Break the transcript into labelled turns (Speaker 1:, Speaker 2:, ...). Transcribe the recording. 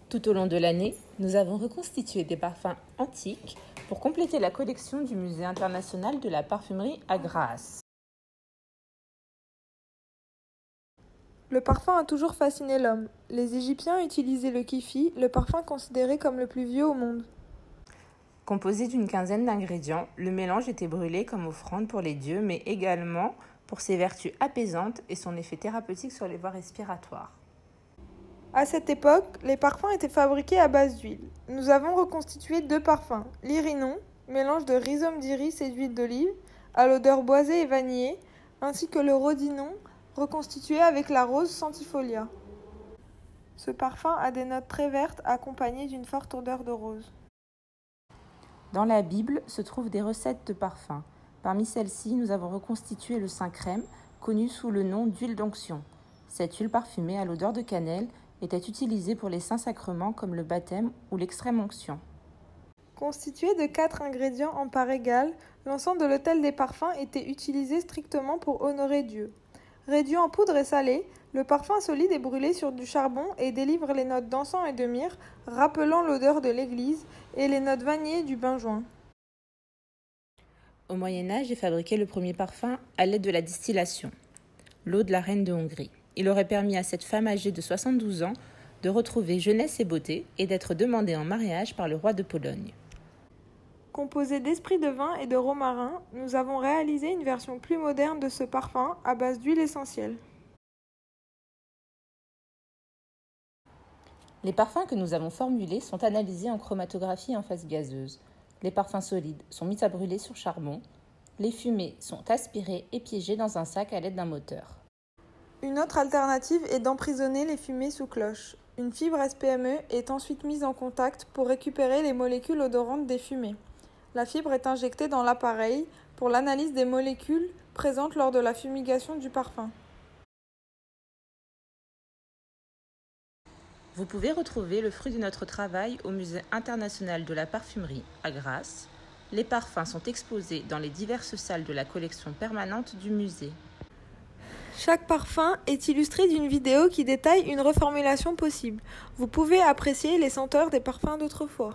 Speaker 1: Tout au long de l'année, nous avons reconstitué des parfums antiques pour compléter la collection du Musée international de la parfumerie à Grasse.
Speaker 2: Le parfum a toujours fasciné l'homme. Les Égyptiens utilisaient le kifi, le parfum considéré comme le plus vieux au monde.
Speaker 1: Composé d'une quinzaine d'ingrédients, le mélange était brûlé comme offrande pour les dieux, mais également pour ses vertus apaisantes et son effet thérapeutique sur les voies respiratoires.
Speaker 2: À cette époque, les parfums étaient fabriqués à base d'huile. Nous avons reconstitué 2 parfums. L'irinon, mélange de rhizome d'iris et d'huile d'olive, à l'odeur boisée et vanillée, ainsi que le rhodinon, reconstitué avec la rose centifolia. Ce parfum a des notes très vertes accompagnées d'une forte odeur de rose.
Speaker 1: Dans la Bible se trouvent des recettes de parfums. Parmi celles-ci, nous avons reconstitué le saint crème, connu sous le nom d'huile d'onction. Cette huile parfumée à l'odeur de cannelle était utilisée pour les saints sacrements comme le baptême ou l'extrême onction.
Speaker 2: Constitué de 4 ingrédients en part égale, l'ensemble de l'autel des parfums était utilisé strictement pour honorer Dieu. Réduit en poudre et salé, le parfum solide est brûlé sur du charbon et délivre les notes d'encens et de myrrhe, rappelant l'odeur de l'église, et les notes vanillées du benjoin.
Speaker 1: Au Moyen-Âge est fabriqué le premier parfum à l'aide de la distillation, l'eau de la reine de Hongrie. Il aurait permis à cette femme âgée de 72 ans de retrouver jeunesse et beauté et d'être demandée en mariage par le roi de Pologne.
Speaker 2: Composé d'esprit de vin et de romarin, nous avons réalisé une version plus moderne de ce parfum à base d'huile essentielle.
Speaker 1: Les parfums que nous avons formulés sont analysés en chromatographie en phase gazeuse. Les parfums solides sont mis à brûler sur charbon. Les fumées sont aspirées et piégées dans un sac à l'aide d'un moteur.
Speaker 2: Une autre alternative est d'emprisonner les fumées sous cloche. Une fibre SPME est ensuite mise en contact pour récupérer les molécules odorantes des fumées. La fibre est injectée dans l'appareil pour l'analyse des molécules présentes lors de la fumigation du parfum.
Speaker 1: Vous pouvez retrouver le fruit de notre travail au Musée international de la parfumerie à Grasse. Les parfums sont exposés dans les diverses salles de la collection permanente du musée.
Speaker 2: Chaque parfum est illustré d'une vidéo qui détaille une reformulation possible. Vous pouvez apprécier les senteurs des parfums d'autrefois.